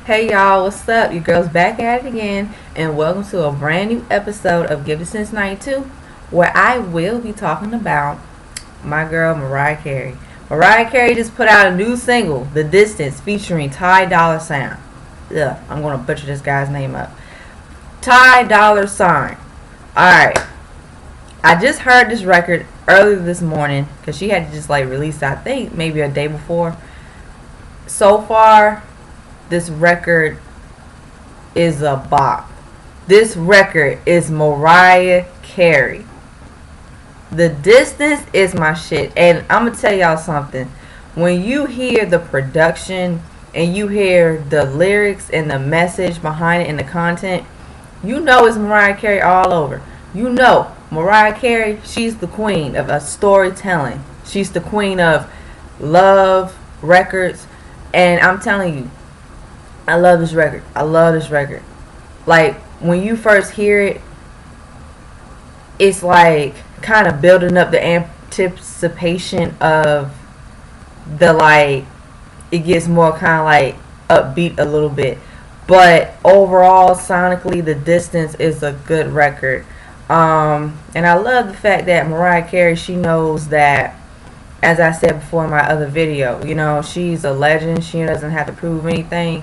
Hey y'all, what's up? Your girl's back at it again, and welcome to a brand new episode of Gifted Since 92, where I will be talking about my girl Mariah Carey. Mariah Carey just put out a new single, The Distance, featuring Ty Dolla Sign. Ugh, I'm gonna butcher this guy's name up. Ty Dolla Sign. Alright, I just heard this record earlier this morning because she had to just release, I think, maybe a day before. So far, this record is a bop. This record is Mariah Carey. The Distance is my shit. And I'm going to tell y'all something. When you hear the production and you hear the lyrics and the message behind it and the content, you know it's Mariah Carey all over. You know Mariah Carey, she's the queen of storytelling. She's the queen of love records. And I'm telling you, I love this record. I love this record. Like, when you first hear it, it's like kind of building up the anticipation of it gets more kind of upbeat a little bit. But overall, sonically, The Distance is a good record. And I love the fact that Mariah Carey, she knows that, as I said before in my other video, she's a legend. She doesn't have to prove anything.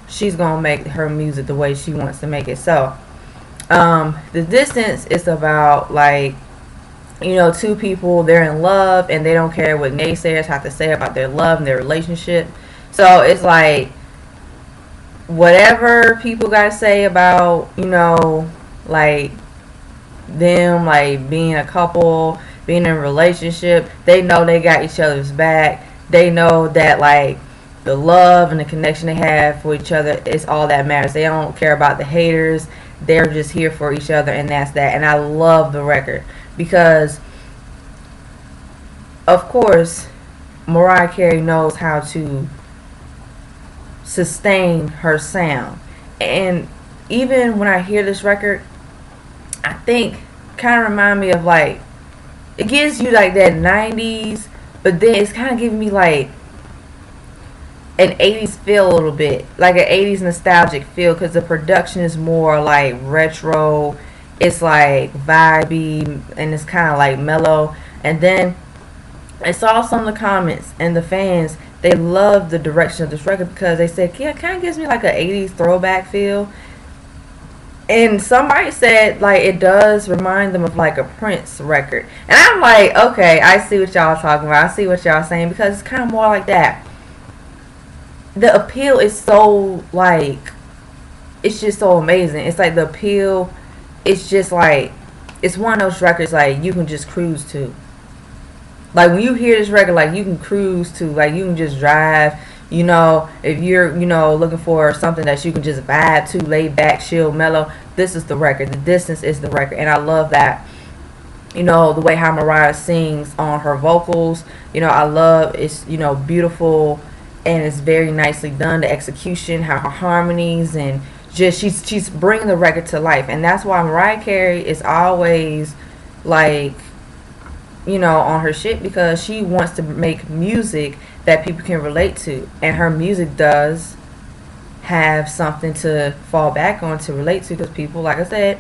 She's gonna make her music the way she wants to make it. So The Distance is about two people, they're in love and they don't care what naysayers have to say about their love and their relationship. So it's whatever people gotta say about them being a couple, being in a relationship, they know they got each other's back. They know that the love and the connection they have for each other is all that matters. They don't care about the haters. They're just here for each other, and that's that. And I love the record because, of course, Mariah Carey knows how to sustain her sound. And even when I hear this record, I think kind of remind me of it gives you that 90s, but then it's kind of giving me an 80s feel a little bit, like an 80s nostalgic feel, because the production is more retro. It's vibey, and it's kind of mellow. And then I saw some of the comments and the fans, they love the direction of this record because they said, yeah, it kind of gives me an 80s throwback feel. And somebody said it does remind them of a Prince record. And I'm okay, I see what y'all talking about. I see what y'all saying, because it's kind of more like that. The appeal is so it's just so amazing. It's the appeal, it's just it's one of those records you can just cruise to. When you hear this record, you can cruise to, you can just drive, if you're looking for something that you can just vibe to, laid back, chill, mellow, this is the record. The Distance is the record. And I love that, the way how Mariah sings on her vocals. I love it's beautiful, and it's very nicely done. The execution, how her harmonies, and just she's bringing the record to life. And that's why Mariah Carey is always on her shit, because she wants to make music that people can relate to, and her music does have something to fall back on, to relate to, because people, like I said,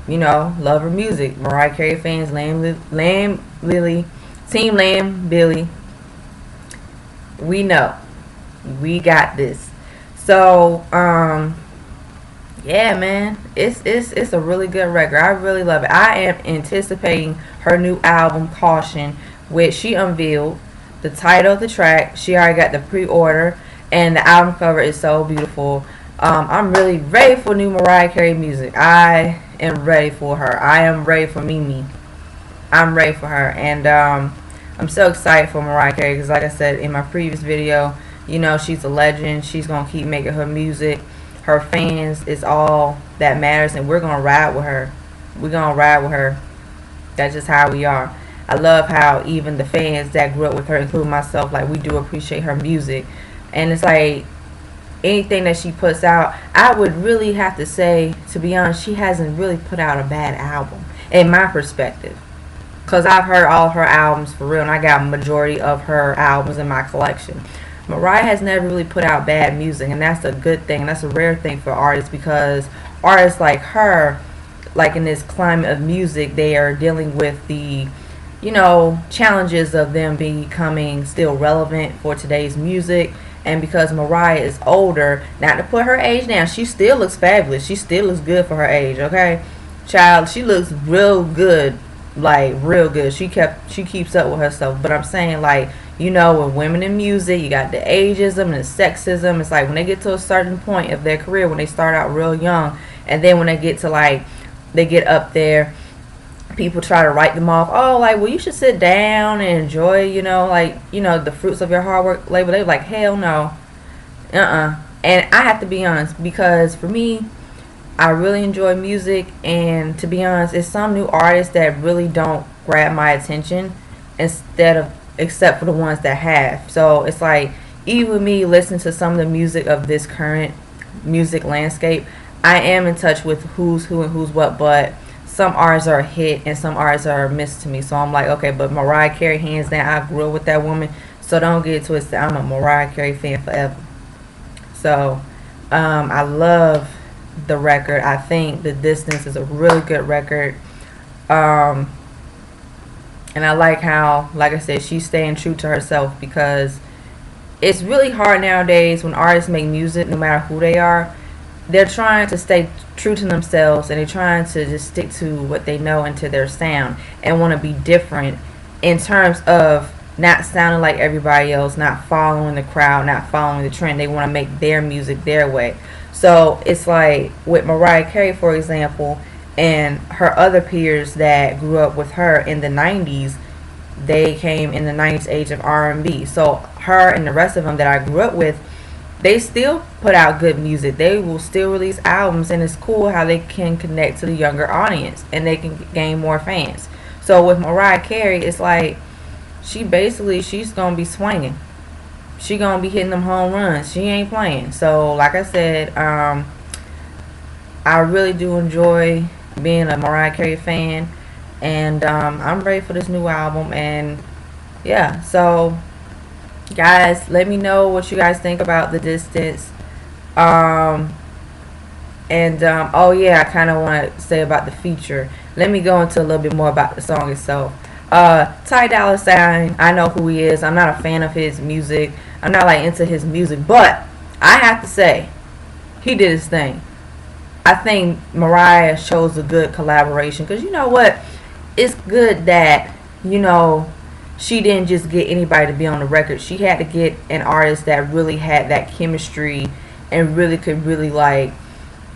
love her music. Mariah Carey fans, Lamb Lily, Team Lamb Billy, we know we got this. So yeah, man, it's a really good record. I really love it. I am anticipating her new album, Caution, which she unveiled the title of the track. She already got the pre-order, and the album cover is so beautiful. I'm really ready for new Mariah Carey music. I am ready for her. I am ready for Mimi. I'm ready for her. And I'm so excited for Mariah Carey because, like I said in my previous video, she's a legend. She's going to keep making her music. Her fans is all that matters, and we're going to ride with her. We're going to ride with her. That's just how we are. I love how even the fans that grew up with her, including myself, we do appreciate her music. And it's anything that she puts out, I would really have to say, to be honest, she hasn't really put out a bad album, in my perspective. Because I've heard all of her albums for real, and I got a majority of her albums in my collection. Mariah has never really put out bad music, and that's a good thing. That's a rare thing for artists, because artists like her, like in this climate of music, they are dealing with the, challenges of them becoming still relevant for today's music. And because Mariah is older, not to put her age down, she still looks fabulous. She still looks good for her age, okay? Child, she looks real good, like real good. She keeps up with herself. But I'm saying, like, with women in music, you got the ageism and the sexism. It's like when they get to a certain point of their career, when they start out real young, and then when they get to, like, they get up there, people try to write them off. Oh, like, well, you should sit down and enjoy, the fruits of your hard work label. They're like, hell no. And I have to be honest, because for me, I really enjoy music, and to be honest, it's some new artists that really don't grab my attention except for the ones that have. So it's like, even with me listening to some of the music of this current music landscape, I am in touch with who's who and who's what, but some artists are a hit and some artists are a miss to me. So I'm like, okay, but Mariah Carey, hands down, I grew up with that woman, so don't get it twisted. I'm a Mariah Carey fan forever. So I love the record. I think The Distance is a really good record. And I like how, like I said, she's staying true to herself, because it's really hard nowadays when artists make music, no matter who they are. They're trying to stay true to themselves, and they're trying to just stick to what they know and to their sound, and want to be different in terms of not sounding like everybody else, not following the crowd, not following the trend. They want to make their music their way. So it's like with Mariah Carey, for example, and her other peers that grew up with her in the 90s, they came in the 90s age of R&B. So her and the rest of them that I grew up with, they still put out good music. They will still release albums, and it's cool how they can connect to the younger audience and they can gain more fans. So with Mariah Carey, it's like she's going to be swinging. She going to be hitting them home runs. She ain't playing. So like I said, I really do enjoy being a Mariah Carey fan, and I'm ready for this new album. And yeah, so guys, let me know what you guys think about The Distance. Oh yeah, I kind of want to say about the feature. Let me go into a little bit more about the song itself. Dolla $ign, I know who he is. I'm not a fan of his music. I'm not like into his music, but I have to say, he did his thing. I think Mariah shows a good collaboration, because you know what? It's good that, she didn't just get anybody to be on the record. She had to get an artist that really had that chemistry and really could really, like,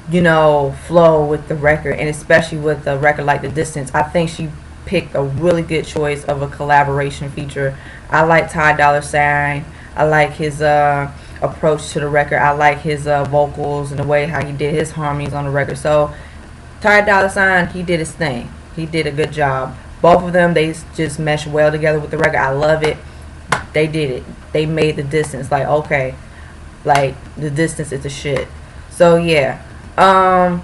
flow with the record. And especially with a record like The Distance, I think she picked a really good choice of a collaboration feature. I like Dolla $ign. I like his approach to the record. I like his vocals and the way how he did his harmonies on the record. So Dolla $ign, he did his thing. He did a good job. Both of them, they just meshed well together with the record. I love it. They did it. They made The Distance like, okay, like The Distance is the shit. So yeah, all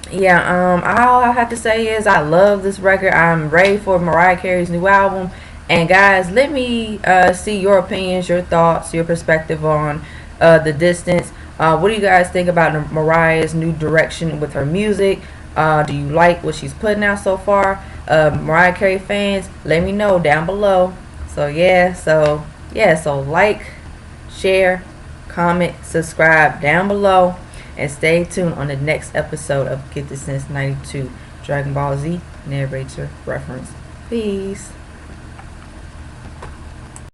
I have to say is I love this record. I'm ready for Mariah Carey's new album. And guys, let me see your opinions, your thoughts, your perspective on The Distance. What do you guys think about Mariah's new direction with her music? Do you like what she's putting out so far? Mariah Carey fans, let me know down below. So like, share, comment, subscribe down below, and stay tuned on the next episode of Get This Since 92 Dragon Ball Z Narrator Reference. Peace.